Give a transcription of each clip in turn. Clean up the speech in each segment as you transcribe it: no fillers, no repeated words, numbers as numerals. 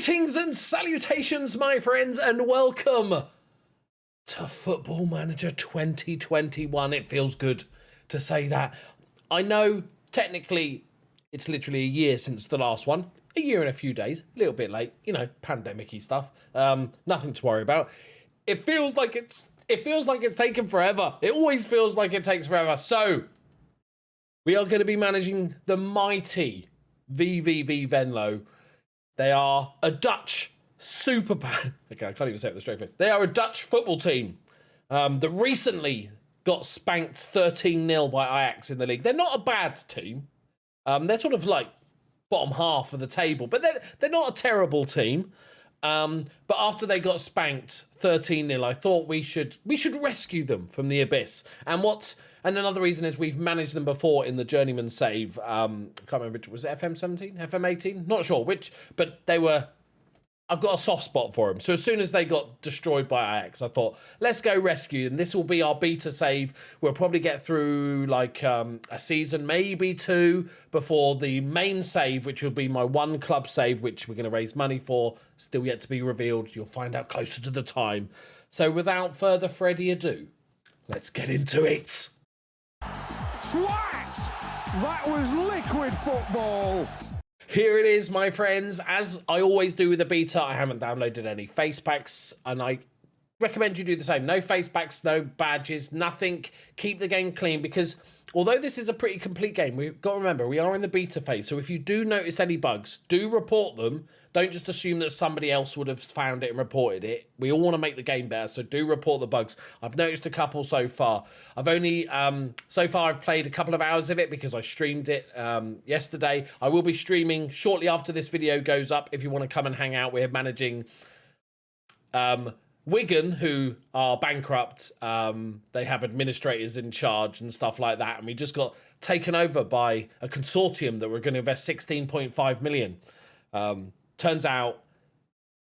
Greetings and salutations, my friends, and welcome to Football Manager 2021. It feels good to say that. I know, technically, it's literally a year since the last one. A year and a few days. A little bit late. You know, pandemic-y stuff. Nothing to worry about. It feels like it's taken forever. It always feels like it takes forever. So, we are going to be managing the mighty VVV-Venlo. They are a Dutch super... Okay, I can't even say it with a straight face. They are a Dutch football team that recently got spanked 13-0 by Ajax in the league. They're not a bad team. They're sort of like bottom half of the table, but they're not a terrible team. But after they got spanked 13-0, I thought we should rescue them from the abyss. And another reason is we've managed them before in the Journeyman save. I can't remember, was it FM17? FM18? Not sure which, but I've got a soft spot for them. So as soon as they got destroyed by Ajax, I thought, let's go rescue them. This will be our beta save. We'll probably get through like a season, maybe two, before the main save, which will be my one club save, which we're going to raise money for. Still yet to be revealed. You'll find out closer to the time. So without further Freddy ado, let's get into it. Twat! That was liquid football! Here it is, my friends. As I always do with the beta, I haven't downloaded any face packs, and I recommend you do the same. No face packs, no badges, nothing. Keep the game clean, because although this is a pretty complete game, we've got to remember, we are in the beta phase, so if you do notice any bugs, do report them. Don't just assume that somebody else would have found it and reported it. We all want to make the game better, so do report the bugs. I've noticed a couple so far. I've only, so far I've played a couple of hours of it because I streamed it yesterday. I will be streaming shortly after this video goes up. If you want to come and hang out, we're managing Wigan, who are bankrupt. They have administrators in charge and stuff like that. And we just got taken over by a consortium that we're going to invest 16.5 million. Turns out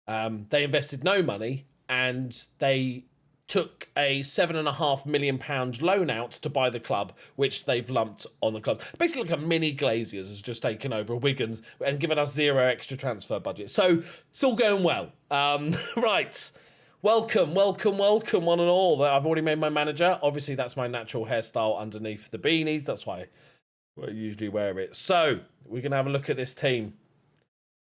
they invested no money and they took a £7.5 million loan out to buy the club, which they've lumped on the club. Basically, like a mini Glaziers has just taken over Wigan and given us zero extra transfer budget. So it's all going well. Right. Welcome, one and all. I've already made my manager. Obviously, that's my natural hairstyle underneath the beanies. That's why I usually wear it. So we're going to have a look at this team.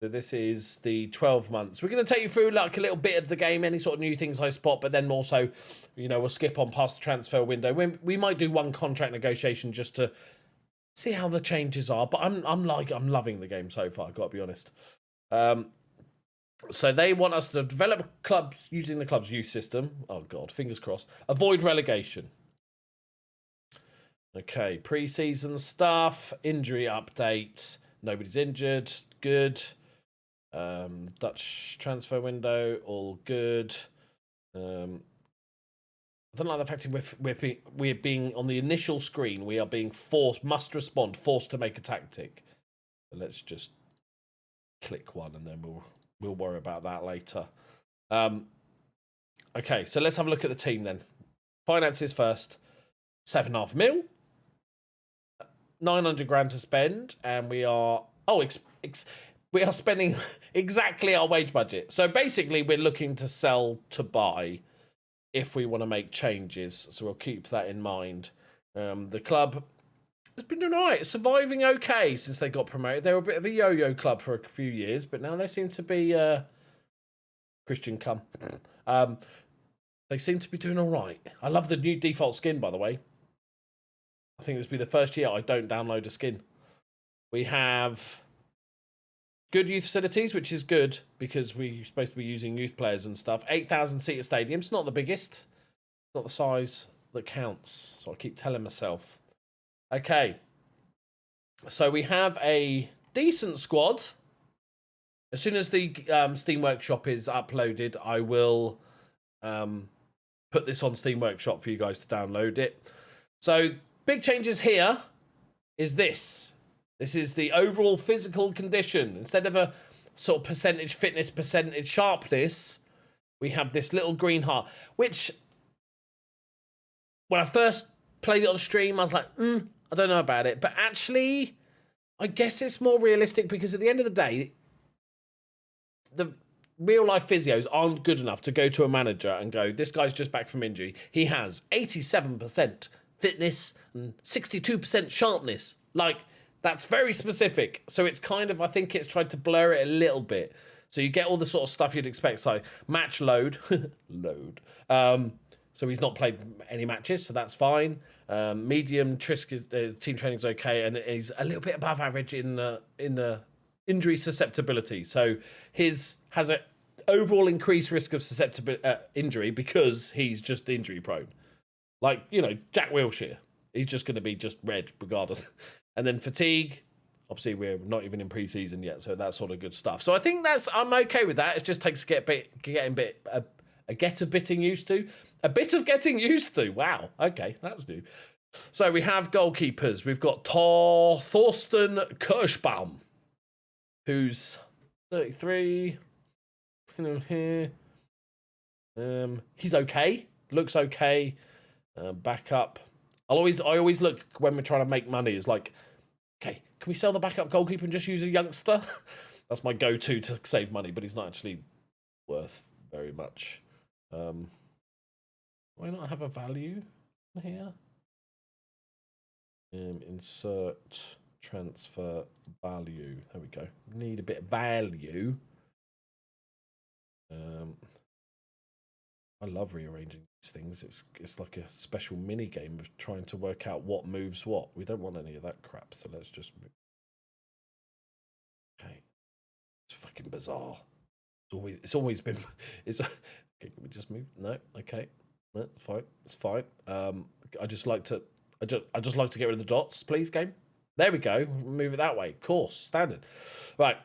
So this is the 12 months. We're going to take you through like a little bit of the game, any sort of new things I spot, but then also, you know, we'll skip on past the transfer window. We might do one contract negotiation just to see how the changes are, but I'm loving the game so far, I've got to be honest. So they want us to develop clubs using the club's youth system. Oh God, fingers crossed. Avoid relegation. Okay, pre-season stuff, injury update. Nobody's injured. Good. Dutch transfer window, all good. I don't like the fact that we're being on the initial screen. We are being forced to make a tactic. So let's just click one, and then we'll worry about that later. Okay, so let's have a look at the team then. Finances first. 7.5 mil. 900 grand to spend, and we are we are spending exactly our wage budget. So basically, we're looking to sell to buy if we want to make changes. So we'll keep that in mind. The club has been doing all right, surviving okay since they got promoted. They were a bit of a yo-yo club for a few years, but now they seem to be Christian come. They seem to be doing all right. I love the new default skin, by the way. I think this will be the first year I don't download a skin. We have good youth facilities, which is good because we're supposed to be using youth players and stuff. 8,000-seater stadiums, not the biggest. Not the size that counts, so I keep telling myself. Okay. So we have a decent squad. As soon as the Steam Workshop is uploaded, I will put this on Steam Workshop for you guys to download it. So big changes here is this. This is the overall physical condition. Instead of a sort of percentage fitness, percentage sharpness, we have this little green heart, which when I first played it on stream, I was like, I don't know about it. But actually, I guess it's more realistic because at the end of the day, the real life physios aren't good enough to go to a manager and go, this guy's just back from injury. He has 87% fitness and 62% sharpness. Like, that's very specific. So it's kind of, I think it's tried to blur it a little bit. So you get all the sort of stuff you'd expect. So match load, so he's not played any matches, so that's fine. Medium Trisk team training is okay, and he's a little bit above average in the injury susceptibility. So his has an overall increased risk of injury because he's just injury prone. Like, you know, Jack Wilshere, he's just going to be just red regardless. And then fatigue, obviously we're not even in pre-season yet, so that's sort of good stuff. So I think I'm okay with that. It just takes a bit of getting used to. A bit of getting used to. Wow. Okay, that's new. So we have goalkeepers. We've got Thorsten Kirschbaum, who's 33. Here. He's okay. Looks okay. Backup. I always look when we're trying to make money. Is like, okay, can we sell the backup goalkeeper and just use a youngster? That's my go-to to save money, but he's not actually worth very much. Why not have a value here? Insert transfer value. There we go. Need a bit of value. I love rearranging these things. It's like a special mini game of trying to work out what moves what. We don't want any of that crap, so let's just move. Okay, it's fucking bizarre. It's always been. Okay, can we just move? No, okay, no, it's fine. It's fine. I just like to get rid of the dots, please, game. There we go. Move it that way. Of course, standard. Right.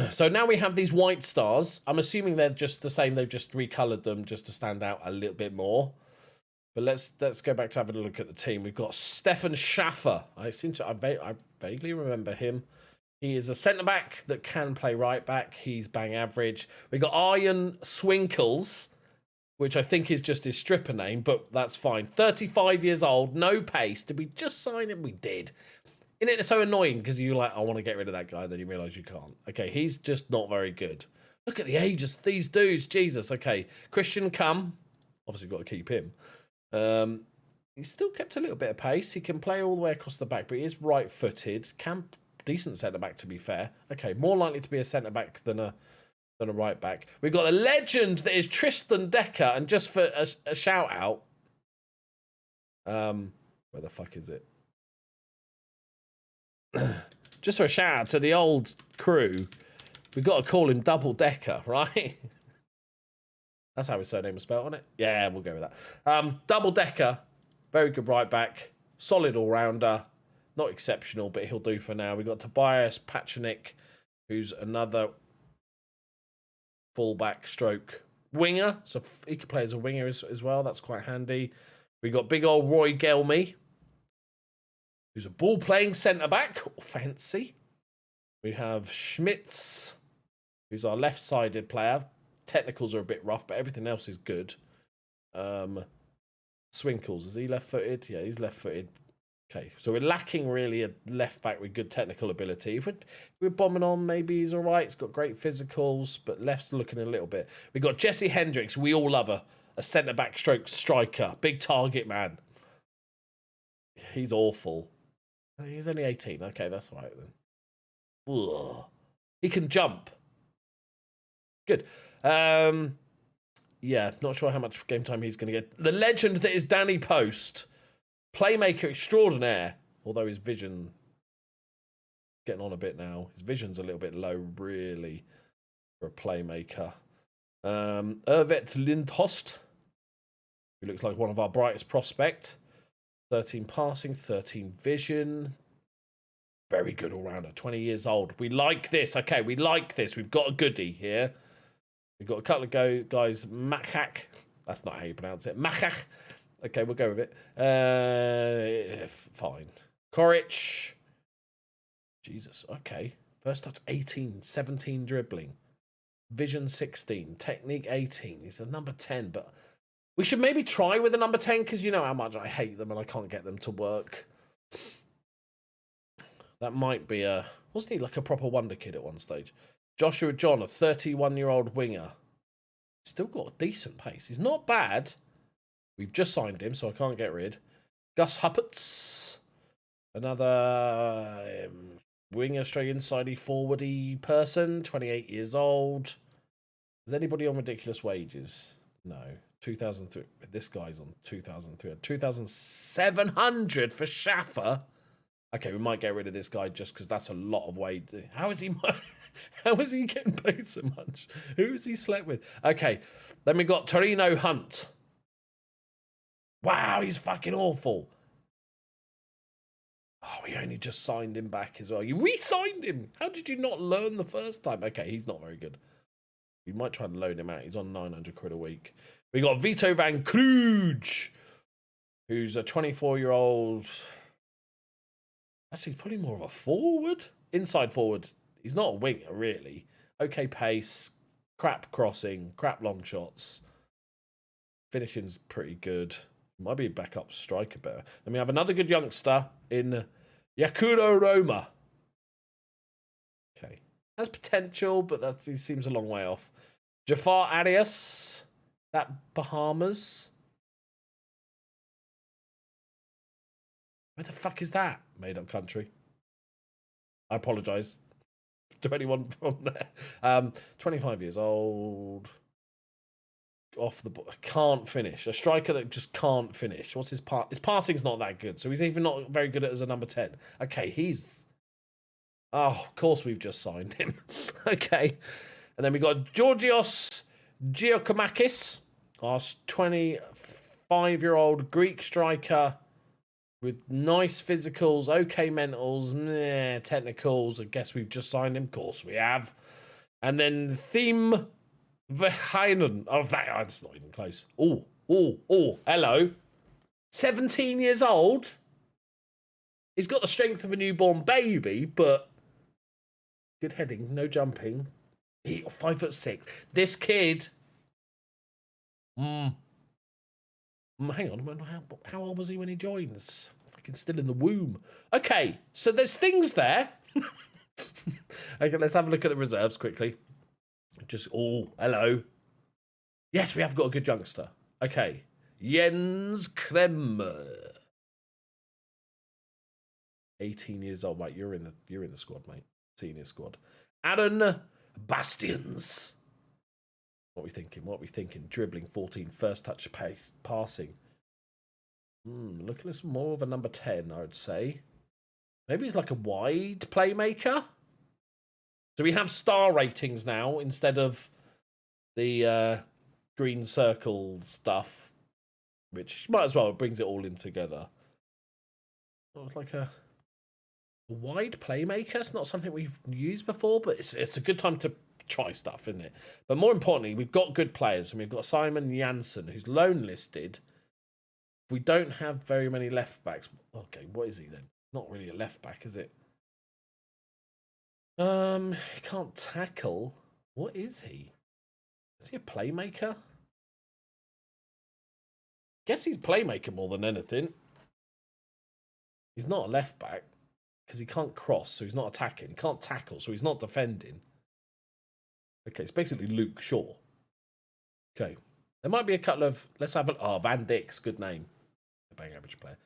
So now we have these white stars. I'm assuming they're just the same. They've just recolored them just to stand out a little bit more. But let's go back to having a look at the team. We've got Stefan Schaffer. I vaguely remember him. He is a centre-back that can play right-back. He's bang average. We've got Arjen Swinkels, which I think is just his stripper name, but that's fine. 35 years old, no pace. Did we just sign him? We did. Isn't it so annoying because you're like, I want to get rid of that guy, then you realise you can't. Okay, he's just not very good. Look at the ages of these dudes. Jesus, okay. Christian Cum. Obviously, we've got to keep him. He's still kept a little bit of pace. He can play all the way across the back, but he is right-footed. Decent centre-back, to be fair. Okay, more likely to be a centre-back than a right-back. We've got a legend that is Tristan Decker, and just for a shout-out, where the fuck is it? Just for a shout-out to the old crew, we've got to call him Double Decker, right? That's how his surname was spelled, on it? Yeah, we'll go with that. Double Decker, very good right-back, solid all-rounder. Not exceptional, but he'll do for now. We've got Tobias Patrinick, who's another fullback stroke winger. So he could play as a winger as well. That's quite handy. We've got big old Roy Gelmy, who's a ball-playing centre-back. Fancy. We have Schmitz, who's our left-sided player. Technicals are a bit rough, but everything else is good. Swinkels, is he left-footed? Yeah, he's left-footed. Okay, so we're lacking really a left back with good technical ability. If we're bombing on, maybe he's all right. He's got great physicals, but left's looking a little bit. We've got Jesse Hendricks. We all love a centre-back stroke striker. Big target man. He's awful. He's only 18. Okay, that's all right then. Ugh. He can jump. Good. Yeah, not sure how much game time he's going to get. The legend that is Danny Post. Playmaker extraordinaire, although his vision getting on a bit now. His vision's a little bit low, really, for a playmaker. Ervet Lindhost, who looks like one of our brightest prospect. 13 passing, 13 vision. Very good all-rounder, 20 years old. We like this. Okay, we like this. We've got a goodie here. We've got a couple of guys. Machak. That's not how you pronounce it. Machak. Okay, we'll go with it. Fine. Koric. Jesus, okay. First touch 18, 17 dribbling. Vision 16, technique 18. He's a number 10, but we should maybe try with a number 10 because you know how much I hate them and I can't get them to work. That might be wasn't he like a proper wonder kid at one stage? Joshua John, a 31-year-old winger. Still got a decent pace. He's not bad. We've just signed him, so I can't get rid. Gus Hupperts, another winger, straight inside-y, forward-y person, 28 years old. Is anybody on ridiculous wages? No. 2003. This guy's on 2,300. 2,700 for Schaffer. Okay, we might get rid of this guy just because that's a lot of wage. How is he getting paid so much? Who has he slept with? Okay, then we got Torino Hunt. Wow, he's fucking awful. Oh, we only just signed him back as well. You re-signed him. How did you not learn the first time? Okay, he's not very good. We might try and loan him out. He's on 900 quid a week. We got Vito Van Kruge, who's a 24-year-old. Actually, he's probably more of a forward. Inside forward. He's not a winger, really. Okay pace, crap crossing, crap long shots. Finishing's pretty good. Might be a backup striker better. Then we have another good youngster in Yakudo Roma. Okay. Has potential, but he seems a long way off. Jafar Arias. That Bahamas. Where the fuck is that? Made up country. I apologise to anyone from there. 25 years old. Off the ball. Can't finish. A striker that just can't finish. What's his part? His passing's not that good, so he's even not very good as a number 10. Okay, he's... Oh, of course we've just signed him. Okay. And then we got Georgios Giacomakis, our 25-year-old Greek striker with nice physicals, okay mentals, technicals. I guess we've just signed him. Of course we have. And then Theme Verheinen. Oh, that's not even close. Oh, hello. 17 years old. He's got the strength of a newborn baby, but good heading, no jumping. 5'6". This kid. Hang on. How old was he when he joined? It's fucking still in the womb. Okay, so there's things there. Okay, let's have a look at the reserves quickly. Hello. Yes, we have got a good youngster. Okay, Jens Kremmer. 18 years old, mate. You're in the squad, mate. Senior squad. Aaron Bastians. What are we thinking? Dribbling 14, first touch pace, passing. Look at this, more of a number 10, I would say. Maybe he's like a wide playmaker. So we have star ratings now instead of the green circle stuff, which might as well, it brings it all in together. It's like a wide playmaker. It's not something we've used before, but it's a good time to try stuff, isn't it? But more importantly, we've got good players, and we've got Simon Janssen, who's loan listed. We don't have very many left backs. Okay, what is he then? Not really a left back, is it? He can't tackle. What is he? Is he a playmaker? Guess he's playmaker more than anything. He's not a left back because he can't cross, so he's not attacking. He can't tackle, so he's not defending. Okay, it's basically Luke Shaw. Okay, there might be a couple of. Let's have a. Van Dijk's good name. A bang average player.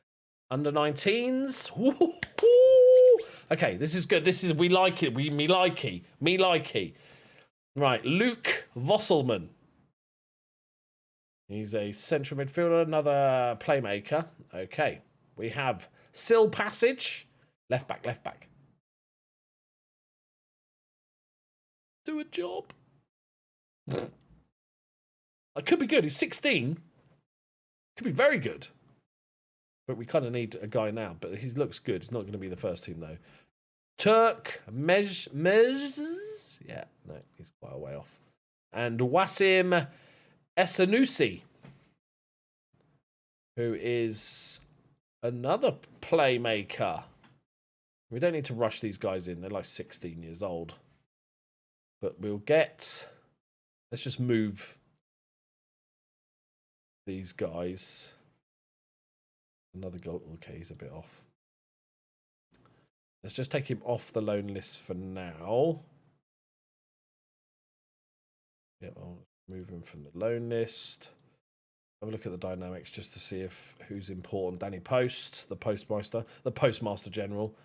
Under 19s. Okay, this is good. We like it. Me likey. Right, Luke Vosselman. He's a central midfielder, another playmaker. Okay, we have Sil Passage, left back. Do a job. It could be good. He's 16. Could be very good. But we kind of need a guy now. But he looks good. He's not going to be the first team, though. Turk Mej. Yeah, no, he's quite a way off. And Wasim Essanusi, who is another playmaker. We don't need to rush these guys in. They're like 16 years old. But we'll get... Let's just move these guys. Another goal. Okay, he's a bit off. Let's just take him off the loan list for now. Yeah, I'll move him from the loan list. Have a look at the dynamics just to see if who's important. Danny Post, the Postmaster General.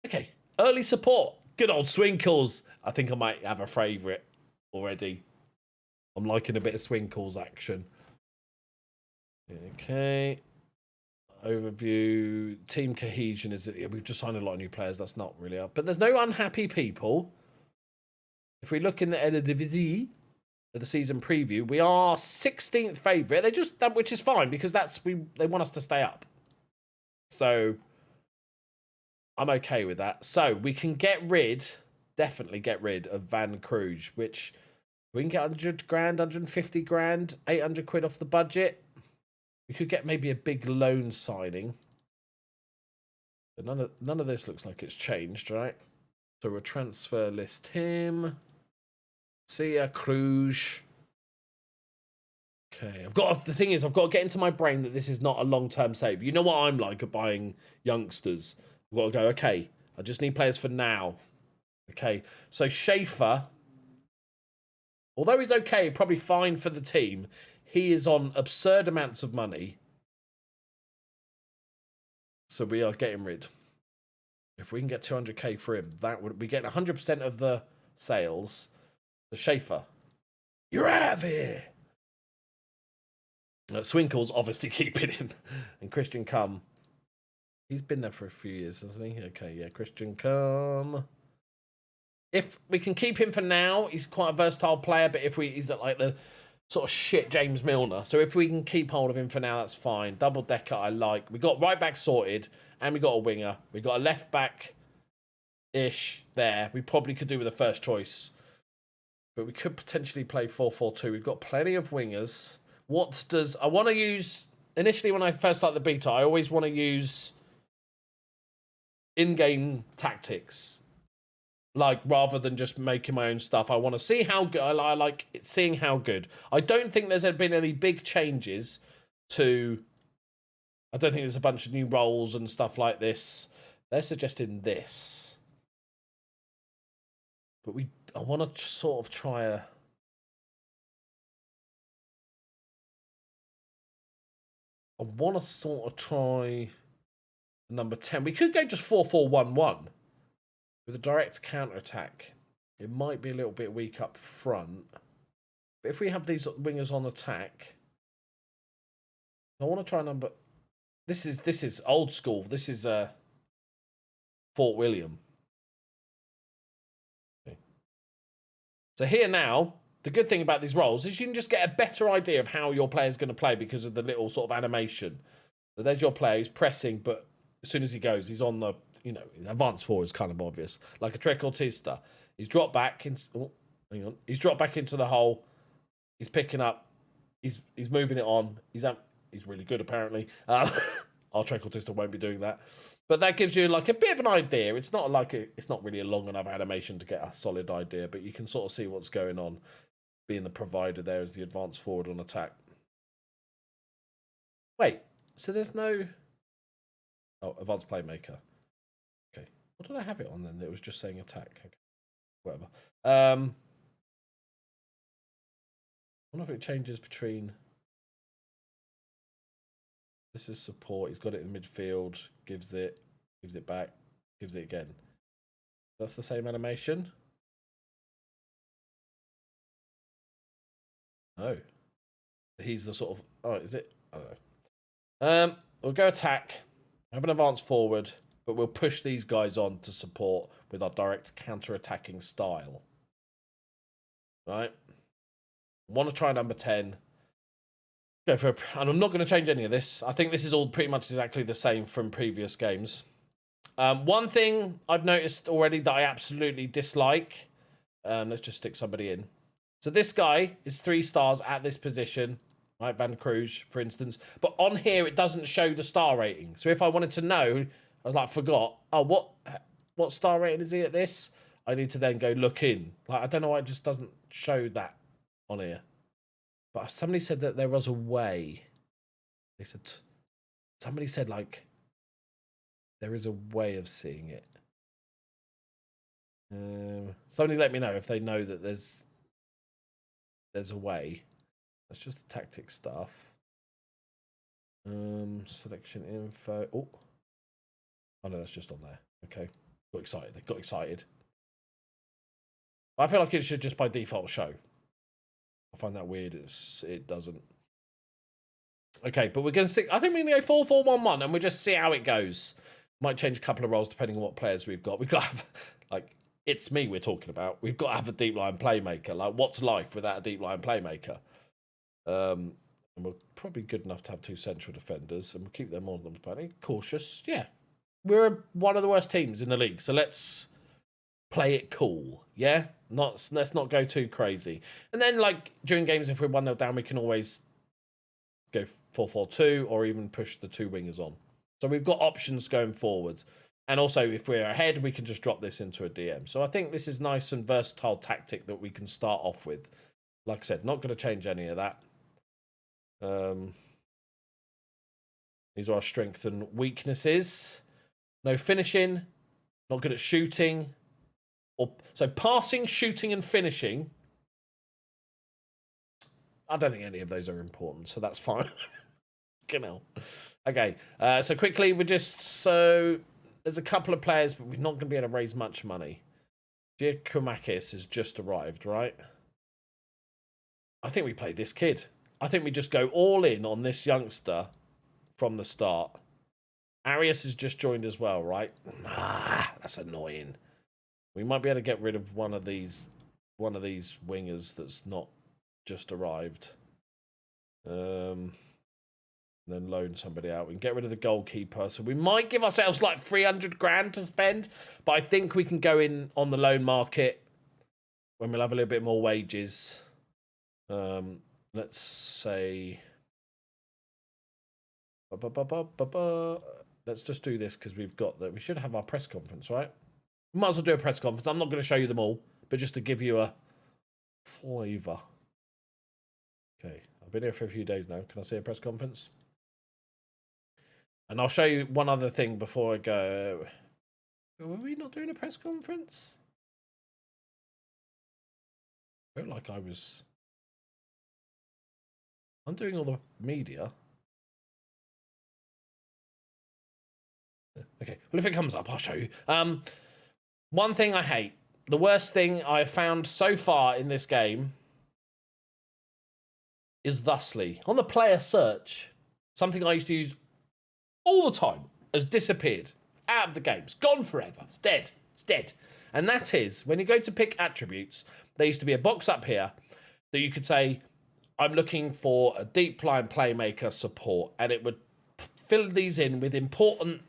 Okay, early support. Good old Swinkles. I think I might have a favourite already. I'm liking a bit of Swinkles action. Okay. Overview. Team cohesion is it? We've just signed a lot of new players. That's not really up. But there's no unhappy people. If we look in the Eredivisie, the season preview, we are 16th favourite. Which is fine because they want us to stay up. So I'm okay with that. So we can definitely get rid of Van Kruij, which we can get 100 grand, 150 grand, 800 quid off the budget. We could get maybe a big loan signing. But none of this looks like it's changed, right? So we'll transfer list him. Sia Kruij. Okay, the thing is, I've got to get into my brain that this is not a long-term save. You know what I'm like at buying youngsters. I've got to go, okay, I just need players for now. Okay, so Schaefer, although he's okay, probably fine for the team, he is on absurd amounts of money. So we are getting rid. If we can get 200k for him, that would be getting 100% of the sales. The Schaefer, you're out of here. Swinkles obviously keeping him. And Christian Cum. He's been there for a few years, hasn't he? Okay, yeah, Christian Cum. If we can keep him for now, he's quite a versatile player, but he's at like the sort of shit James Milner. So if we can keep hold of him for now, that's fine. Double decker I like. We got right back sorted, and we got a winger. We got a left back-ish there. We probably could do with a first choice. But we could potentially play 4-4-2. We've got plenty of wingers. I want to use, initially when I first start the beta, I always want to use in-game tactics. Like, rather than just making my own stuff. I want to see how good, I like seeing how good. I don't think there's been any big changes I don't think there's a bunch of new roles and stuff like this. They're suggesting this. But I want to sort of try number 10. We could go just 4-4-1-1 with a direct counter-attack. It might be a little bit weak up front. But if we have these wingers on attack, I want to try number... This is old school. This is Fort William. Okay. So here now, the good thing about these roles is you can just get a better idea of how your player's going to play because of the little sort of animation. So there's your player. He's pressing, but as soon as he goes, he's on the, advanced forward is kind of obvious. Like a trequartista. He's dropped back. He's dropped back into the hole. He's picking up. He's moving it on. He's really good, apparently. Our trequartista won't be doing that. But that gives you like a bit of an idea. It's not really a long enough animation to get a solid idea, but you can sort of see what's going on. Being the provider there as the advanced forward on attack. Wait, so there's no... Oh, advanced playmaker. Okay. What did I have it on then? It was just saying attack. Okay. Whatever. I wonder if it changes between... This is support. He's got it in midfield. Gives it back. Gives it again. That's the same animation. Oh. He's the sort of... Oh, is it? I don't know. We'll go attack. Have an advanced forward. But we'll push these guys on to support with our direct counter-attacking style. Right? Want to try number 10. Go for and I'm not going to change any of this. I think this is all pretty much exactly the same from previous games. One thing I've noticed already that I absolutely dislike. Let's just stick somebody in. So this guy is 3 stars at this position, right? Van Kruij, for instance. But on here, it doesn't show the star rating. So if I wanted to know, I was like, forgot. Oh, what star rating is he at this? I need to then go look in. Like, I don't know why it just doesn't show that on here. But somebody said that there was a way. Somebody said, like, there is a way of seeing it. Somebody let me know if they know that there's there's a way. That's just the tactic stuff. Selection info. Oh no, that's just on there. Okay, got excited. They got excited. I feel like it should just by default show. I find that weird. It doesn't. Okay, but we're going to stick. I think we're going to go 4-4-1-1, and we'll just see how it goes. Might change a couple of roles depending on what players we've got. We've got to have, like, it's me we're talking about. We've got to have a deep line playmaker. Like, what's life without a deep line playmaker? And we're probably good enough to have 2 central defenders, and we'll keep them on them. Cautious, yeah. We're one of the worst teams in the league, so let's play it cool, yeah? Let's not go too crazy. And then, like, during games, if we're 1-0 down, we can always go 4-4-2 or even push the 2 wingers on. So we've got options going forward. And also, if we're ahead, we can just drop this into a DM. So I think this is nice and versatile tactic that we can start off with. Like I said, not going to change any of that. These are our strengths and weaknesses. No finishing. Not good at shooting. So passing, shooting, and finishing. I don't think any of those are important, so that's fine. Okay, so quickly, there's a couple of players, but we're not going to be able to raise much money. Giacomakis has just arrived, right? I think we play this kid. I think we just go all in on this youngster from the start. Arias has just joined as well, right? That's annoying. We might be able to get rid of one of these wingers that's not just arrived. Then loan somebody out. We can get rid of the goalkeeper. So we might give ourselves like 300 grand to spend, but I think we can go in on the loan market when we'll have a little bit more wages. Let's say... Let's just do this because we've got that. We should have our press conference, right? We might as well do a press conference. I'm not going to show you them all, but just to give you a flavour. Okay, I've been here for a few days now. Can I see a press conference? And I'll show you one other thing before I go. Were we not doing a press conference? I felt like I was. I'm doing all the media. Okay, well, if it comes up, I'll show you. One thing I hate, the worst thing I've found so far in this game is thusly. On the player search, something I used to use all the time has disappeared out of the game. It's gone forever. It's dead. It's dead. And that is, when you go to pick attributes, there used to be a box up here that you could say, I'm looking for a deep line playmaker support, and it would fill these in with important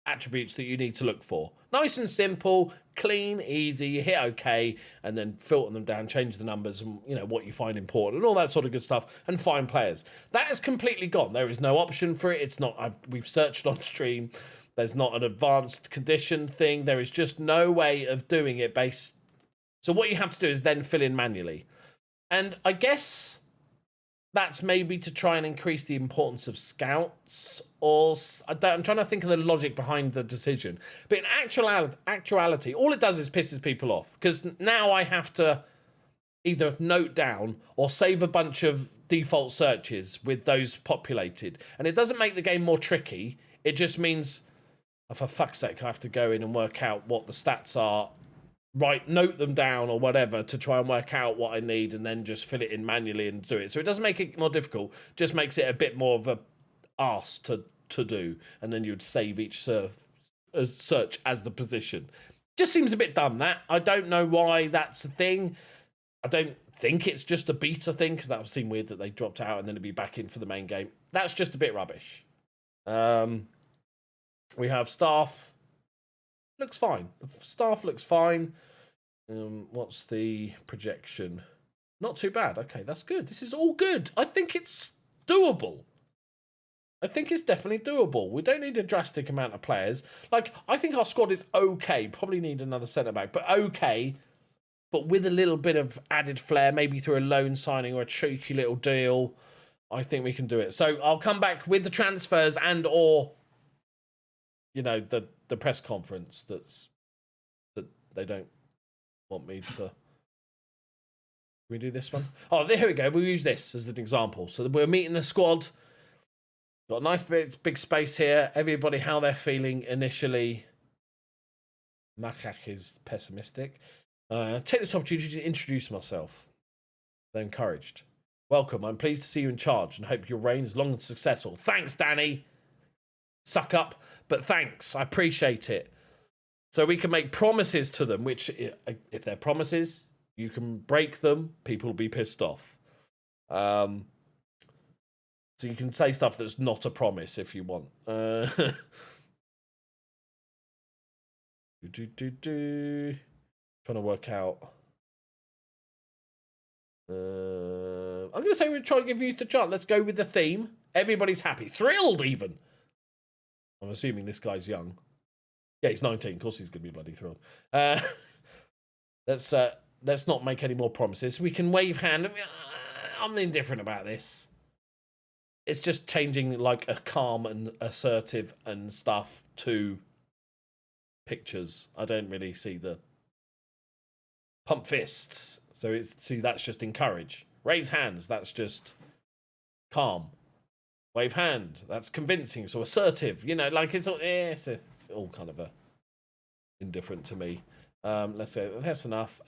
attributes that you need to look for. Nice and simple, clean, easy, you hit OK, and then filter them down, change the numbers and, you know, what you find important and all that sort of good stuff, and find players. That is completely gone. There is no option for it. It's not, we've searched on stream. There's not an advanced condition thing. There is just no way of doing it based. So what you have to do is then fill in manually. And I guess that's maybe to try and increase the importance of scouts, or I'm trying to think of the logic behind the decision. But in actuality, all it does is pisses people off, because now I have to either note down or save a bunch of default searches with those populated. And it doesn't make the game more tricky. It just means, oh, for fuck's sake, I have to go in and work out what the stats are, note them down or whatever to try and work out what I need, and then just fill it in manually and do it. So it doesn't make it more difficult, just makes it a bit more of a arse to do, and then you'd save each search as the position. Just seems a bit dumb, that. I don't know why that's a thing. I don't think it's just a beta thing, because that would seem weird that they dropped out and then it'd be back in for the main game. That's just a bit rubbish. We have staff. Looks fine. The staff looks fine. What's the projection? Not too bad. Okay, that's good. This is all good. I think it's doable. I think it's definitely doable. We don't need a drastic amount of players. Like, I think our squad is okay. Probably need another centre-back, but okay. But with a little bit of added flair, maybe through a loan signing or a cheeky little deal, I think we can do it. So I'll come back with the transfers and or, you know, the press conference that they don't want me to we do this one? Oh, here we go. We'll use this as an example. So we're meeting the squad. Got a nice big space here. Everybody, how they're feeling initially. Makak is pessimistic. Take this opportunity to introduce myself. They're encouraged. Welcome. I'm pleased to see you in charge and hope your reign is long and successful. Thanks, Danny. Suck up, but thanks. I appreciate it. So we can make promises to them, which, if they're promises, you can break them. People will be pissed off. So you can say stuff that's not a promise if you want. Trying to work out. I'm going to say we're trying to give youth a chance. Let's go with the theme. Everybody's happy. Thrilled, even. I'm assuming this guy's young. Yeah, he's 19. Of course he's going to be bloody thrilled. Let's not make any more promises. We can wave hand. I'm indifferent about this. It's just changing like a calm and assertive and stuff to pictures. I don't really see the pump fists. So that's just encourage. Raise hands, that's just calm. Wave hand, that's convincing. So assertive, like it's all kind of indifferent to me. Let's say that's enough.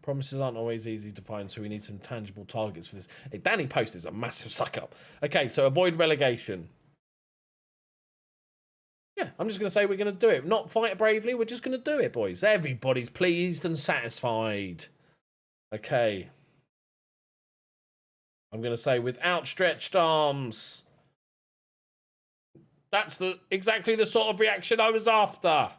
Promises aren't always easy to find, so we need some tangible targets for this. Hey, Danny Post is a massive suck up. Okay, so avoid relegation. Yeah, I'm just going to say we're going to do it. Not fight bravely, we're just going to do it, boys. Everybody's pleased and satisfied. Okay. I'm going to say with outstretched arms. That's exactly the sort of reaction I was after.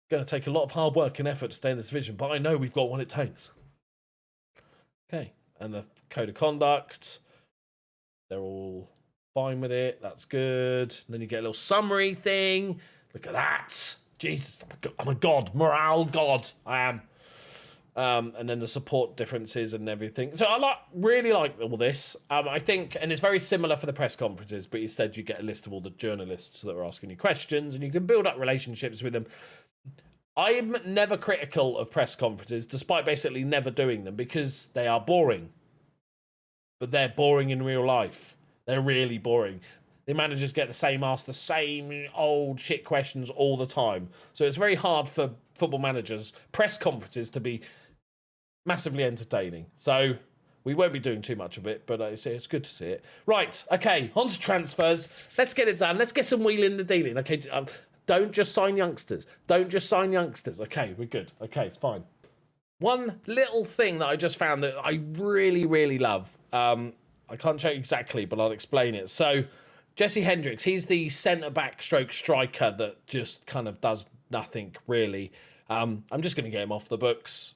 Going to take a lot of hard work and effort to stay in this division, but I know we've got what it takes. Okay, and the code of conduct. They're all fine with it. That's good. And then you get a little summary thing. Look at that. Jesus, I'm a god. Morale god. I am. And then the support differences and everything. So I really like all this. I think, and it's very similar for the press conferences, but instead you get a list of all the journalists that are asking you questions, and you can build up relationships with them. I'm never critical of press conferences, despite basically never doing them, because they are boring. But they're boring in real life. They're really boring. The managers get asked the same old shit questions all the time. So it's very hard for football managers' press conferences to be massively entertaining. So we won't be doing too much of it, but it's good to see it. Right, okay, on to transfers. Let's get it done. Let's get some wheeling and dealing. Okay, don't just sign youngsters. Don't just sign youngsters. Okay, we're good. Okay, it's fine. One little thing that I just found that I really, really love. I can't show you exactly, but I'll explain it. So, Jesse Hendricks, he's the centre-back stroke striker that just kind of does nothing, really. I'm just going to get him off the books.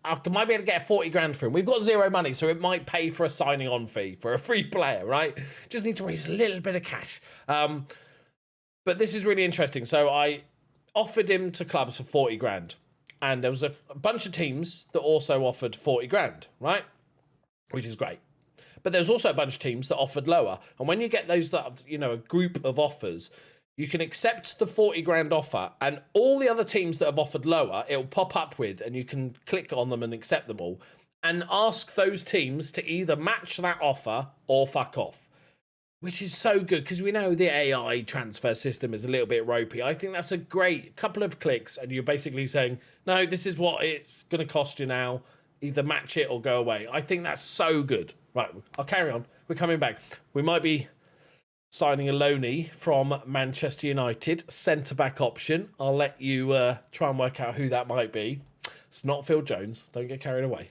I might be able to get 40 grand for him. We've got zero money, so it might pay for a signing on fee for a free player, right? Just need to raise a little bit of cash. But this is really interesting. So I offered him to clubs for 40 grand. And there was a bunch of teams that also offered 40 grand, right? Which is great. But there's also a bunch of teams that offered lower. And when you get those, a group of offers, you can accept the 40 grand offer, and all the other teams that have offered lower, it'll pop up with, and you can click on them and accept them all, and ask those teams to either match that offer or fuck off, which is so good, because we know the AI transfer system is a little bit ropey. I think that's a great couple of clicks, and you're basically saying, no, this is what it's going to cost you now, either match it or go away. I think that's so good. Right, I'll carry on. We're coming back. We might be signing a loanee from Manchester United, centre-back option. I'll let you try and work out who that might be. It's not Phil Jones. Don't get carried away.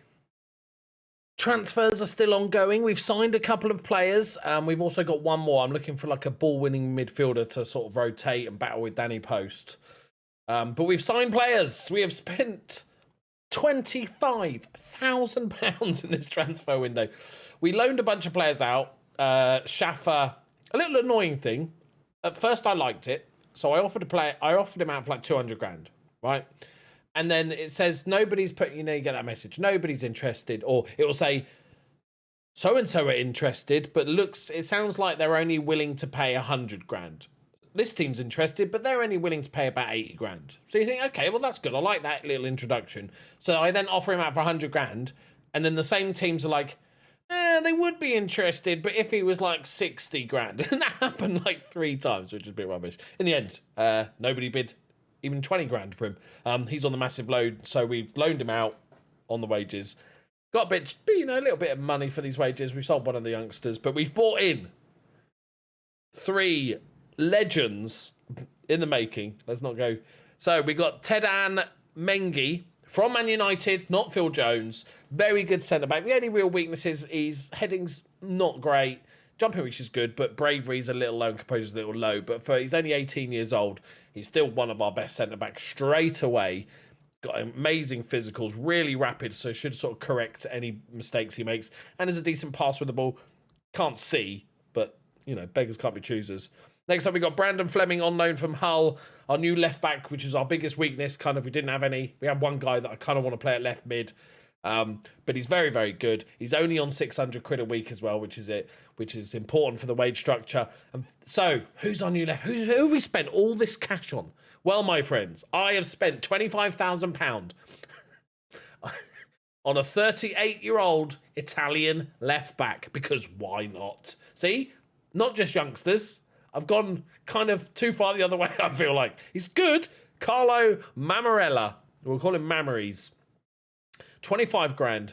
Transfers are still ongoing. We've signed a couple of players. We've also got one more. I'm looking for like a ball-winning midfielder to sort of rotate and battle with Danny Post. But we've signed players. We have spent £25,000 in this transfer window. We loaned a bunch of players out. Schaffer... A little annoying thing. At first, I liked it, so I offered him out for like 200 grand, right? And then it says nobody's put. You get that message. Nobody's interested, or it will say so and so are interested, but it sounds like they're only willing to pay 100 grand. this team's interested, but they're only willing to pay about 80 grand. So you think, okay, well, that's good. I like that little introduction. So I then offer him out for 100 grand. And then the same teams are like, they would be interested, but if he was like 60 grand. And that happened like 3 times, which is a bit rubbish. In the end, nobody bid even 20 grand for him. He's on the massive load, so we've loaned him out on the wages. Got a bit, a little bit of money for these wages. We sold one of the youngsters, but we've bought in 3 legends in the making. Let's not go. So we got Tedan Mengi from Man United, not Phil Jones. Very good centre-back. The only real weakness is his heading's not great. Jumping reach is good, but bravery's a little low and composure's a little low. But he's only 18 years old. He's still one of our best centre-backs straight away. Got amazing physicals, really rapid, so should sort of correct any mistakes he makes. And is a decent passer with the ball. Can't see, but, beggars can't be choosers. Next up, we got Brandon Fleming on loan from Hull, our new left back, which is our biggest weakness. We didn't have any. We had one guy that I kind of want to play at left mid, but he's very, very good. He's only on 600 quid a week as well, which is important for the wage structure. And so, who's our new left? Who have we spent all this cash on? Well, my friends, I have spent £25,000 on a 38-year-old Italian left back, because why not? See, not just youngsters. I've gone kind of too far the other way, I feel like. He's good. Carlo Mamarella. We'll call him Mamaries. 25 grand.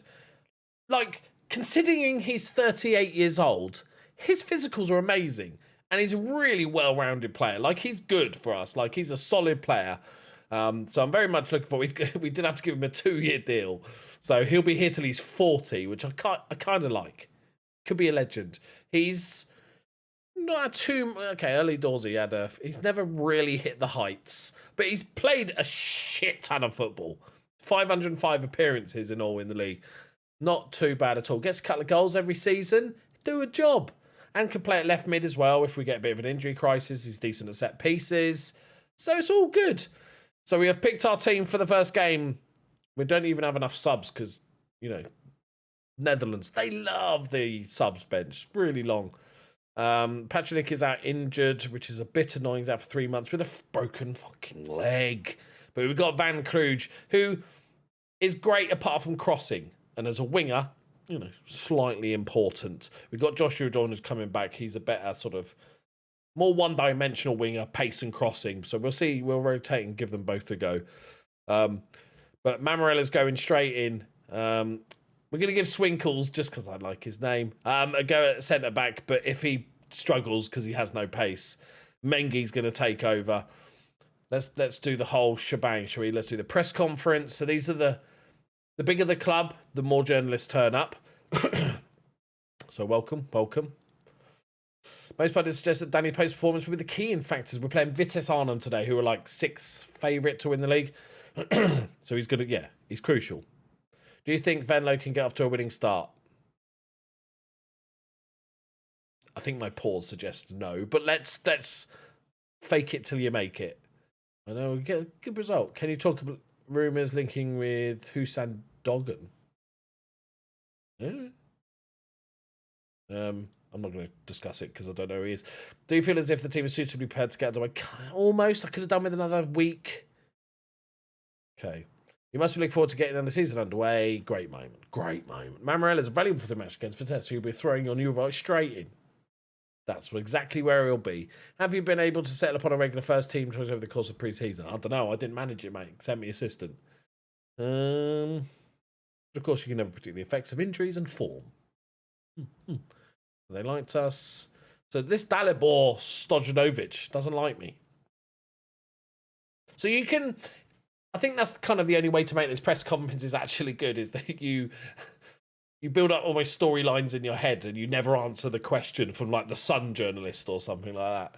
Considering he's 38 years old, his physicals are amazing. And he's a really well-rounded player. He's good for us. He's a solid player. So I'm very much looking forward. We did have to give him a 2-year deal. So he'll be here till he's 40, which I kind of like. Could be a legend. He's not too... Okay, early doors he's never really hit the heights. But he's played a shit ton of football. 505 appearances in all in the league. Not too bad at all. Gets a couple of goals every season. Do a job. And can play at left mid as well if we get a bit of an injury crisis. He's decent at set pieces. So it's all good. So we have picked our team for the first game. We don't even have enough subs because, Netherlands, they love the subs bench. Really long. Patrinick is out injured, which is a bit annoying. He's out for 3 months with a broken fucking leg. But we've got Van Krooj, who is great apart from crossing. And as a winger, slightly important. We've got Joshua Dawn who's coming back. He's a better sort of more one-dimensional winger, pace and crossing. So we'll see. We'll rotate and give them both a go. But Mamarella's going straight in. We're going to give Swinkles, just because I like his name, a go at centre-back. But if he struggles because he has no pace, Mengi's going to take over. Let's do the whole shebang, shall we? Let's do the press conference. So these are the bigger the club, the more journalists turn up. So welcome. Most players suggest that Danny Pope's performance will be the key in factors. We're playing Vitesse Arnhem today, who are 6th favourite to win the league. So he's good. He's crucial. Do you think Venlo can get off to a winning start? I think my pause suggests no, but let's fake it till you make it. I know we get a good result. Can you talk about rumours linking with Hussein Dogan? Yeah. I'm not going to discuss it because I don't know who he is. Do you feel as if the team is suitably prepared to get out of the way? Almost. I could have done with another week. Okay. You must be looking forward to getting the season underway. Great moment. Mamarella is valuable for the match against Vitesse, so you'll be throwing your new voice straight in. That's exactly where he'll be. Have you been able to settle upon a regular first team choice over the course of pre-season? I don't know. I didn't manage it, mate. Send me assistant. Of course, you can never predict the effects of injuries and form. They liked us. So this Dalibor Stojanovic doesn't like me. So you can... I think that's kind of the only way to make this press conference is actually good, is that you build up almost storylines in your head and you never answer the question from the Sun journalist or something like that.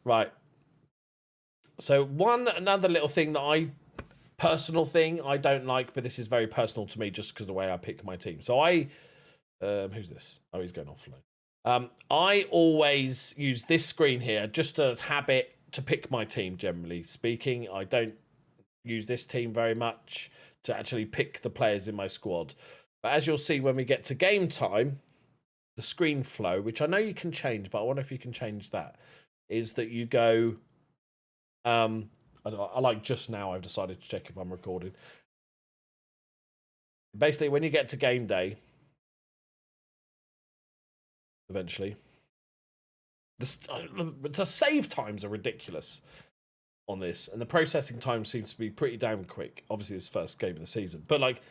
Right. So another little thing that personal thing I don't like, but this is very personal to me just because of the way I pick my team. So who's this? Oh, he's going offline. I always use this screen here, just a habit to pick my team, generally speaking. I don't use this team very much to actually pick the players in my squad. But as you'll see when we get to game time, the screen flow, which I know you can change, but I wonder if you can change that. is that you go. I like just now. I've decided to check if I'm recording. Basically, when you get to game day, eventually, the save times are ridiculous on this, and the processing time seems to be pretty damn quick. Obviously, it's first game of the season, but like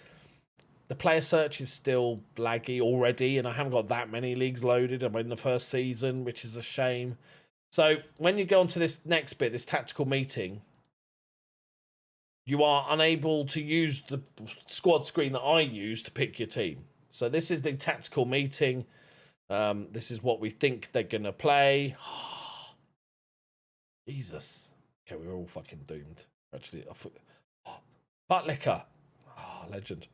the player search is still laggy already, and I haven't got that many leagues loaded. I'm in the first season, which is a shame. So when you go on to this next bit, this tactical meeting, you are unable to use the squad screen that I use to pick your team. So this is the tactical meeting. This is what we think they're going to play. Jesus. Okay, we're all fucking doomed. Actually, butt liquor. Oh, legend.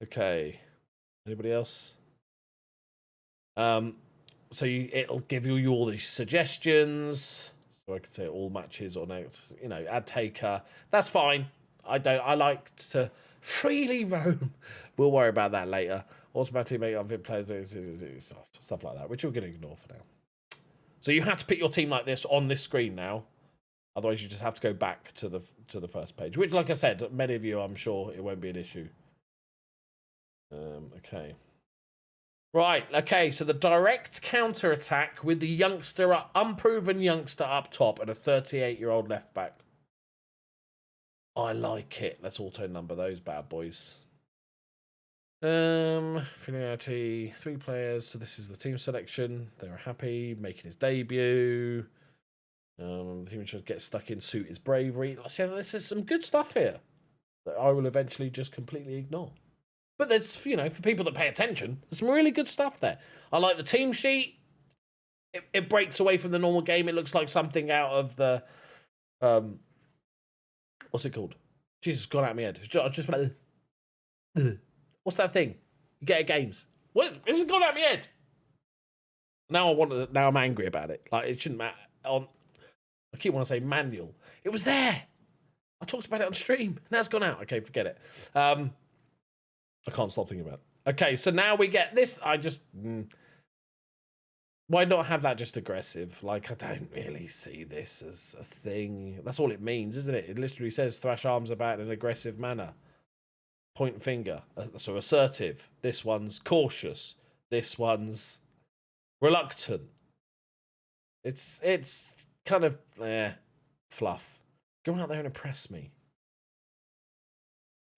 Okay. Anybody else? So it'll give you all these suggestions. So I could say all matches or no, you know, ad taker. That's fine. I like to freely roam. We'll worry about that later. Automatically make unfit players, stuff like that, which you're going to ignore for now. So you have to pick your team like this on this screen now. Otherwise, you just have to go back to the first page. Which, like I said, many of you, I'm sure it won't be an issue. Okay. Right, okay, so the direct counter-attack with the unproven youngster up top and a 38-year-old left-back. I like it. Let's auto-number those bad boys. Familiarity, 3 players, so this is the team selection. They were happy, making his debut. The team should get stuck in, suit his bravery. See, this is some good stuff here that I will eventually just completely ignore. But there's, you know, for people that pay attention, there's some really good stuff there. I like the team sheet. It breaks away from the normal game. It looks like something out of the, what's it called? Jesus, gone out of my head. What's that thing? You get at games. What is it gone out of my head? Now I'm angry about it. Like, it shouldn't matter. I keep wanting to say manual. It was there. I talked about it on stream. Now it's gone out. Okay, forget it. I can't stop thinking about it. Okay, so now we get this. Why not have that just aggressive? Like, I don't really see this as a thing. That's all it means, isn't it? It literally says thrash arms about in an aggressive manner. Point finger. So assertive. This one's cautious. This one's reluctant. It's kind of fluff. Go out there and impress me.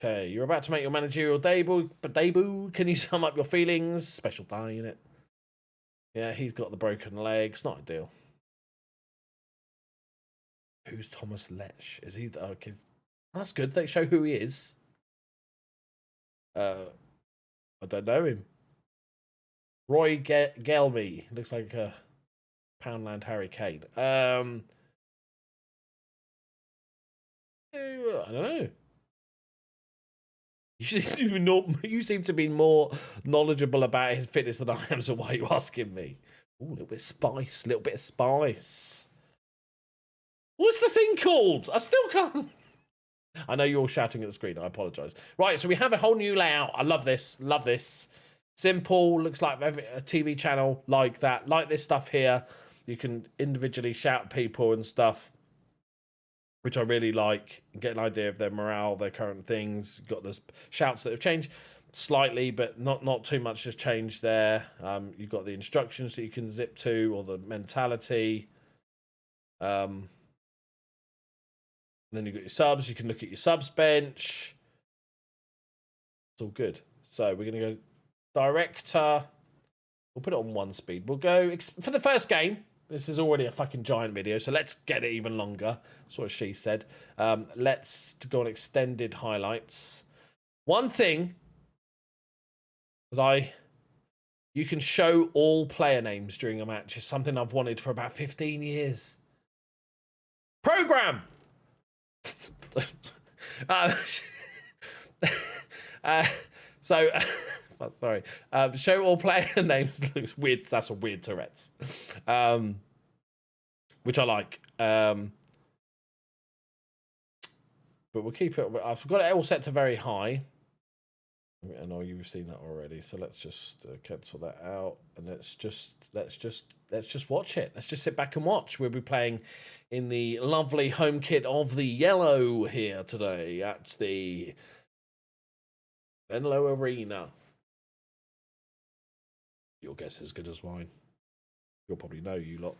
Okay, you're about to make your managerial debut. Can you sum up your feelings? Special die in it. Yeah, he's got the broken leg. It's not ideal. Who's Thomas Lech? Is he? Okay, that's good. They show who he is. I don't know him. Roy Gelmy. Looks like a Poundland Harry Kane. I don't know. You seem to be more knowledgeable about his fitness than I am, so why are you asking me? Ooh, a little bit of spice. What's the thing called? I still can't. I know you're all shouting at the screen. I apologise. Right, so we have a whole new layout. I love this. Love this. Simple. Looks like a TV channel like that. Like this stuff here. You can individually shout at people and stuff, which I really like, and get an idea of their morale, their current things. Got the shouts that have changed slightly, but not too much has changed there. You've got the instructions that you can zip to, or the mentality. Then you've got your subs. You can look at your subs bench. It's all good. So we're going to go director. We'll put it on 1 speed. We'll go for the first game. This is already a fucking giant video, so let's get it even longer. That's what she said. Let's go on extended highlights. One thing that you can show all player names during a match is something I've wanted for about 15 years. Program! Sorry. Show all player names. Looks weird. That's a weird Tourette's. Which I like. But we'll keep it. I've got it all set to very high. I know you've seen that already, so let's just cancel that out, and let's just watch it. Let's just sit back and watch. We'll be playing in the lovely home kit of the yellow here today at the Venlo Arena. Your guess is as good as mine. You'll probably know, you lot.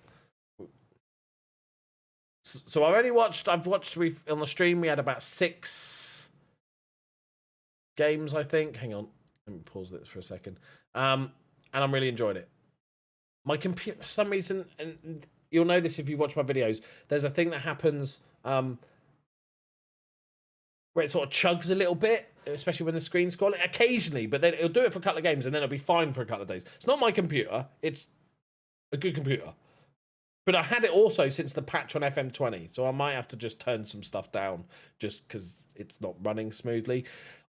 So I've watched on the stream we had about 6 games, I think. Hang on, let me pause this for a second. And I'm really enjoying it. My computer, for some reason, and you'll know this if you watch my videos, there's a thing that happens where it sort of chugs a little bit, especially when the screen's scrolling, occasionally, but then it'll do it for a couple of games and then it'll be fine for a couple of days. It's not my computer, it's a good computer. But I had it also since the patch on FM20, so I might have to just turn some stuff down just because it's not running smoothly.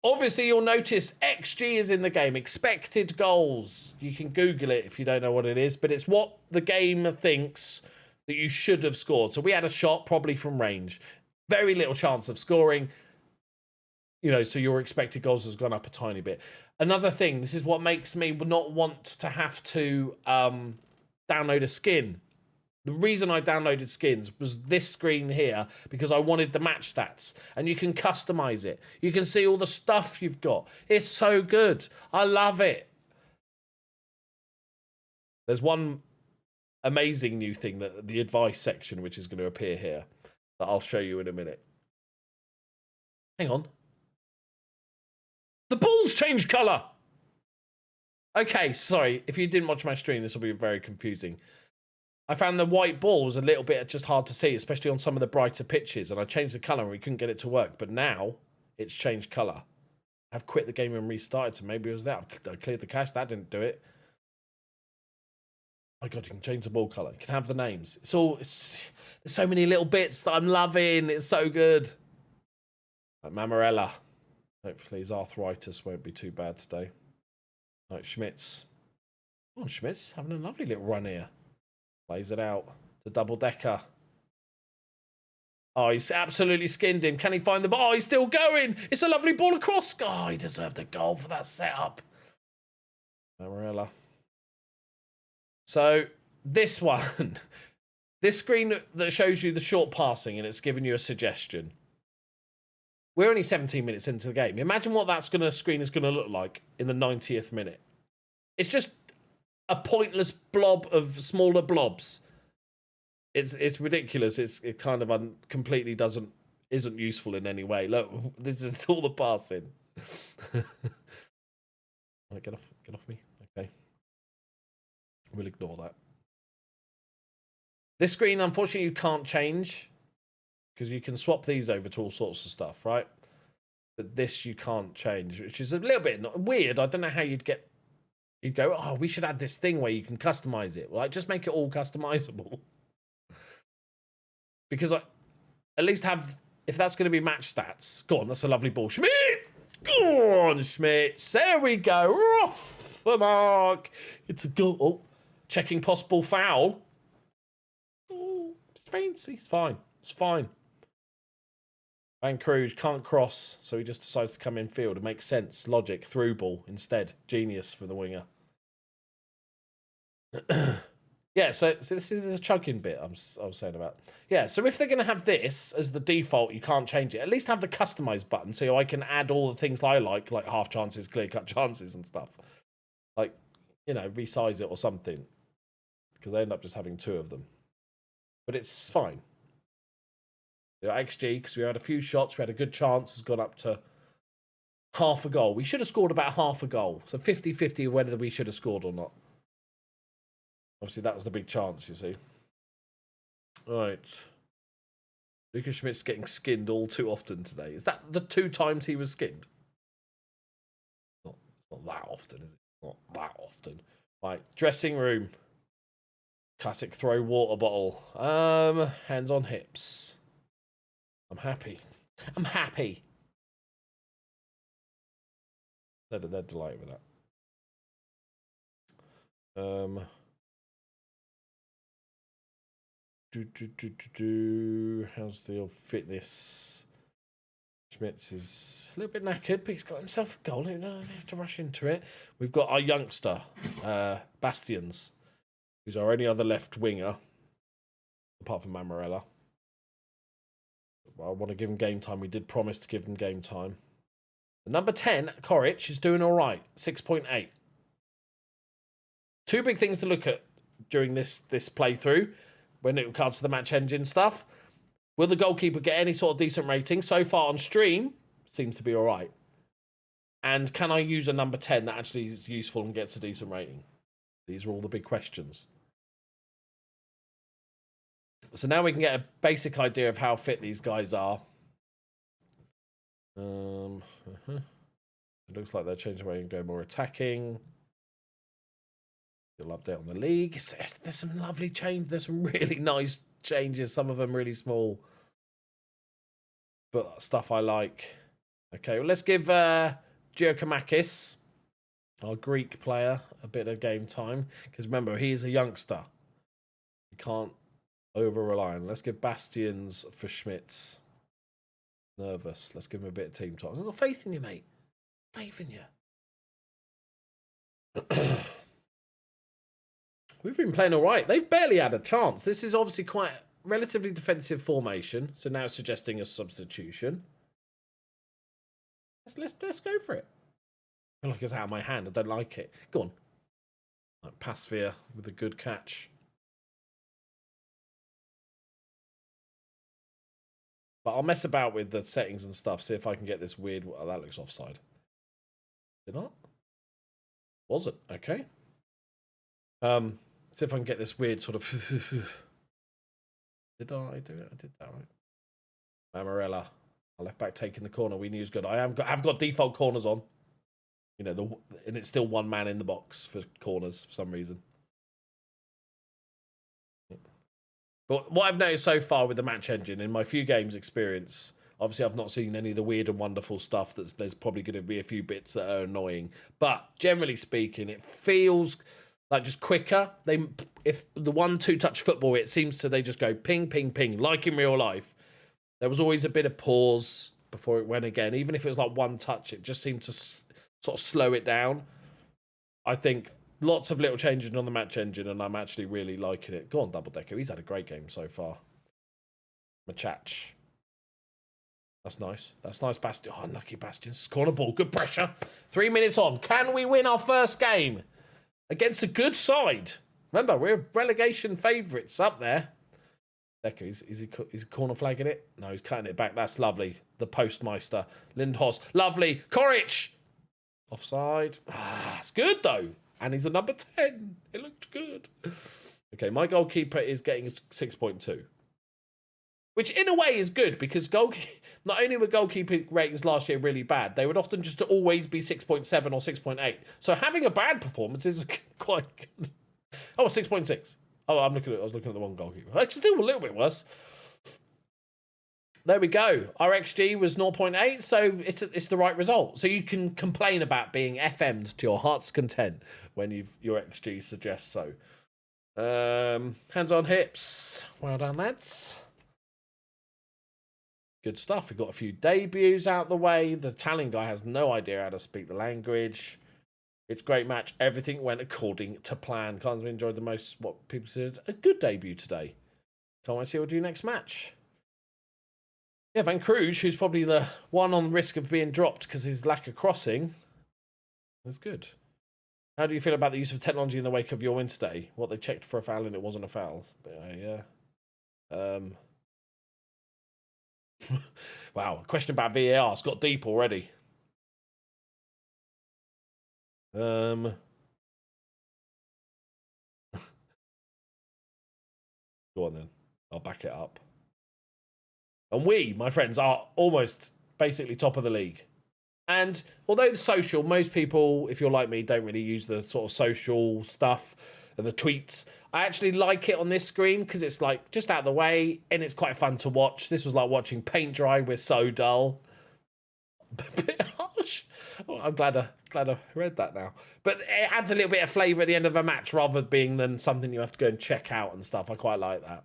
Obviously, you'll notice XG is in the game, expected goals. You can Google it if you don't know what it is, but it's what the game thinks that you should have scored. So we had a shot probably from range. Very little chance of scoring. You know, so your expected goals has gone up a tiny bit. Another thing, this is what makes me not want to have to download a skin. The reason I downloaded skins was this screen here because I wanted the match stats, and you can customize it. You can see all the stuff you've got. It's so good. I love it. There's one amazing new thing, that the advice section, which is going to appear here, that I'll show you in a minute. Hang on. The balls changed colour. Okay, sorry. If you didn't watch my stream, this will be very confusing. I found the white ball was a little bit just hard to see, especially on some of the brighter pitches, and I changed the colour and we couldn't get it to work, but now it's changed colour. I've quit the game and restarted, so maybe it was that. I cleared the cache, that didn't do it. Oh my god, you can change the ball colour. You can have the names. There's so many little bits that I'm loving. It's so good. Like Mamarella. Hopefully his arthritis won't be too bad today. Like Schmitz. Come on, Schmitz. Having a lovely little run here. Plays it out to double-decker. Oh, he's absolutely skinned him. Can he find the ball? Oh, he's still going. It's a lovely ball across. Oh, he deserved a goal for that setup. Mamarella. So, this one. This screen that shows you the short passing, and it's giving you a suggestion. We're only 17 minutes into the game. Imagine what that screen is going to look like in the 90th minute. It's just a pointless blob of smaller blobs. It's ridiculous. It kind of completely isn't useful in any way. Look, this is all the passing. Right, get off me. Okay, we'll ignore that. This screen, unfortunately, you can't change because you can swap these over to all sorts of stuff, right? But this you can't change, which is a little bit weird. I don't know how you'd go, oh, we should add this thing where you can customize it. Like, just make it all customizable. Because at least if that's going to be match stats. Go on, that's a lovely ball. Schmidt! Go on, Schmidt. There we go. Off the mark. It's a goal. Oh, checking possible foul. Oh, it's fancy. It's fine. It's fine. Van Cruz can't cross, so he just decides to come in field. It makes sense. Logic. Through ball instead. Genius for the winger. Yeah, so this is the chugging bit I was saying about. Yeah, so if they're going to have this as the default, you can't change it. At least have the customize button so I can add all the things I like half chances, clear-cut chances and stuff. Like, you know, resize it or something. Because I end up just having 2 of them. But it's fine. XG, because we had a few shots, we had a good chance, has gone up to half a goal. We should have scored about half a goal. So 50-50 whether we should have scored or not. Obviously, that was the big chance, you see. Right. Lucas Schmidt's getting skinned all too often today. Is that the 2 times he was skinned? It's not that often, is it? Not that often. Right, dressing room. Classic throw water bottle. Hands on hips. I'm happy. I'm happy. They're delighted with that. How's the old fitness? Schmitz is a little bit knackered, but he's got himself a goal. You don't have to rush into it. We've got our youngster, Bastions, who's our only other left winger, apart from Mamarella. I want to give him game time. We did promise to give him game time. The number 10, Koric, is doing all right, 6.8. Two big things to look at during this playthrough when it comes to the match engine stuff. Will the goalkeeper get any sort of decent rating? So far on stream, seems to be all right. And can I use a number 10 that actually is useful and gets a decent rating? These are all the big questions. So now we can get a basic idea of how fit these guys are. It looks like they're changing the way and go more attacking. Little update on the league. There's some lovely change. There's some really nice changes. Some of them really small, but stuff I like. Okay, well, let's give Giacomakis, our Greek player, a bit of game time. Because remember, he is a youngster. You can't over-rely on. Let's give Bastions for Schmitz. Nervous. Let's give him a bit of team time. I've got faith in you, mate. Faith in you. We've been playing all right. They've barely had a chance. This is obviously quite a relatively defensive formation. So now it's suggesting a substitution. Let's go for it. I feel like it's out of my hand. I don't like it. Go on. Like Pasveer with a good catch. But I'll mess about with the settings and stuff. See if I can get this weird... Oh, that looks offside. Did not? Wasn't. Okay. See if I can get this weird sort of... Did I do it? I did that right. Mamarella. Our left back taking the corner. We knew he was good. I've got default corners on. You know, and it's still one man in the box for corners for some reason. But what I've noticed so far with the match engine, in my few games experience, obviously I've not seen any of the weird and wonderful stuff. There's probably going to be a few bits that are annoying. But generally speaking, it feels like just quicker. If the 1-2 touch football, it seems to they just go ping, ping, ping, like in real life. There was always a bit of pause before it went again. Even if it was like one touch, it just seemed to sort of slow it down. I think lots of little changes on the match engine, and I'm actually really liking it. Go on, Double Decker. He's had a great game so far. Machach. That's nice. That's nice, Bastion. Oh, unlucky Bastions. Corner ball. Good pressure. 3 minutes on. Can we win our first game against a good side? Remember, we're relegation favourites up there. Decker, is he corner flagging it? No, he's cutting it back. That's lovely. The Postmeister. Lindhos. Lovely. Koric. Offside. It's good, though. And he's a number 10. It looked good. Okay, my goalkeeper is getting 6.2. Which, in a way, is good, because not only were goalkeeping ratings last year really bad, they would often just always be 6.7 or 6.8. So having a bad performance is quite good. Oh, 6.6. Oh, I was looking at the wrong goalkeeper. It's still a little bit worse. There we go. Our XG was 0.8, so it's the right result. So you can complain about being FM'd to your heart's content when your XG suggests so. Hands on hips. Well done, lads. Good stuff. We've got a few debuts out the way. The Italian guy has no idea how to speak the language. It's a great match. Everything went according to plan. Can't we enjoyed the most, what people said, a good debut today. Can't wait to see what we'll do next match. Yeah, Van Cruz, who's probably the one on risk of being dropped because his lack of crossing, was good. How do you feel about the use of technology in the wake of your win today? What, they checked for a foul and it wasn't a foul? But, yeah. Wow, a question about VAR. It's got deep already. Go on then. I'll back it up. And we, my friends, are almost basically top of the league. And although the social, most people, if you're like me, don't really use the sort of social stuff and the tweets. I actually like it on this screen because it's like just out of the way and it's quite fun to watch. This was like watching paint dry. We're so dull. A bit harsh. Oh, I'm glad I read that now. But it adds a little bit of flavour at the end of a match rather than something you have to go and check out and stuff. I quite like that.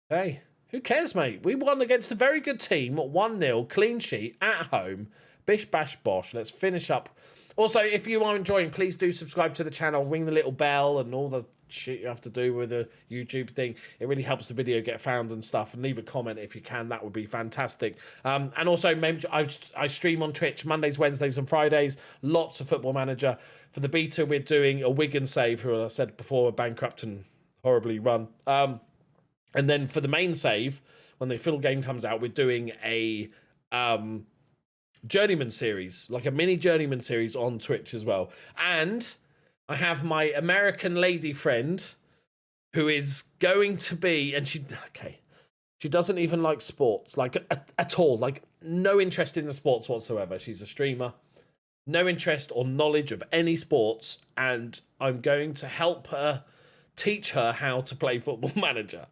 Hey, Who cares, mate? We won against a very good team, 1-0, clean sheet, at home. Bish, bash, bosh. Let's finish up. Also, if you are enjoying, please do subscribe to the channel, ring the little bell and all the shit you have to do with the YouTube thing. It really helps the video get found and stuff. And leave a comment if you can. That would be fantastic. And also, maybe I stream on Twitch Mondays, Wednesdays and Fridays. Lots of Football Manager. For the beta, we're doing a Wigan save, who I said before are bankrupt and horribly run. And then for the main save, when the full game comes out, we're doing a Journeyman series, like a mini Journeyman series on Twitch as well. And I have my American lady friend who is going to be, and she doesn't even like sports, like at all, like no interest in the sports whatsoever. She's a streamer, no interest or knowledge of any sports, and I'm going to help her, teach her how to play Football Manager.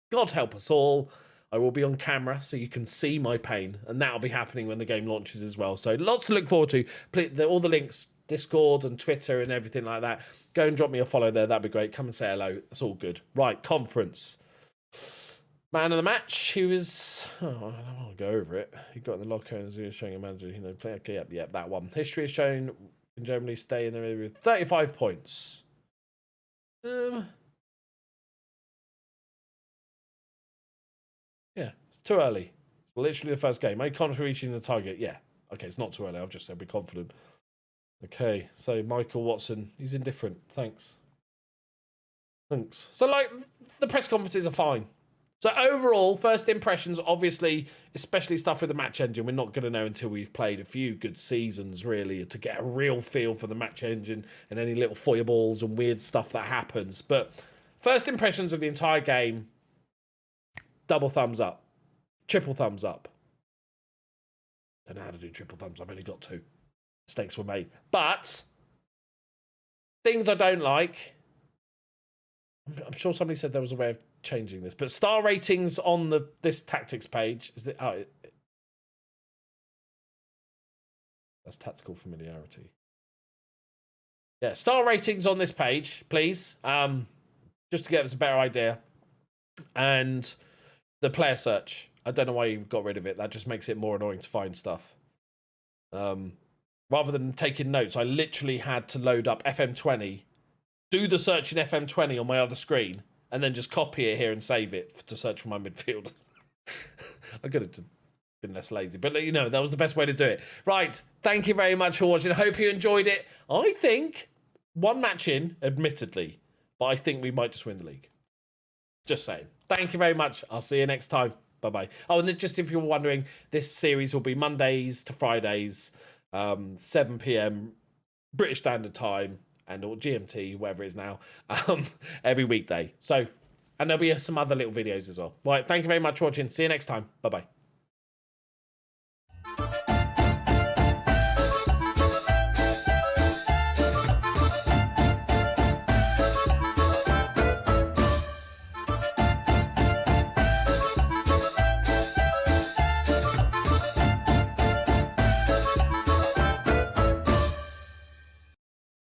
God help us all. I will be on camera so you can see my pain, and that'll be happening when the game launches as well. So lots to look forward to. All the links, Discord and Twitter and everything like that. Go and drop me a follow there. That'd be great. Come and say hello. That's all good. Right, conference. Man of the match. He was... I don't want to go over it. He got in the locker and was showing a manager. Play. Okay, yep, that one. History is shown in Germany. Stay in the area with 35 points. Yeah, it's too early. Literally the first game. Are you confident reaching the target? Yeah. Okay, it's not too early. I've just said be confident. Okay, so Michael Watson, he's indifferent. Thanks. So, like, the press conferences are fine. So, overall, first impressions, obviously, especially stuff with the match engine, we're not going to know until we've played a few good seasons, really, to get a real feel for the match engine and any little foibles and weird stuff that happens. But first impressions of the entire game, double thumbs up. Triple thumbs up. Don't know how to do triple thumbs. I've only got 2. Mistakes were made. But things I don't like. I'm sure somebody said there was a way of changing this. But star ratings on this tactics page. Is it? That's tactical familiarity. Yeah, star ratings on this page, please. Just to give us a better idea. And the player search. I don't know why you got rid of it. That just makes it more annoying to find stuff. Rather than taking notes, I literally had to load up FM20, do the search in FM20 on my other screen, and then just copy it here and save it to search for my midfield. I could have been less lazy, but you know, that was the best way to do it. Right, thank you very much for watching. I hope you enjoyed it. I think one match in, admittedly, but I think we might just win the league. Just saying. Thank you very much. I'll see you next time. Bye-bye. Oh, and then just if you're wondering, this series will be Mondays to Fridays, 7 p.m. British Standard Time, or GMT, whatever it is now, every weekday. So, and there'll be some other little videos as well. Right, thank you very much for watching. See you next time. Bye-bye.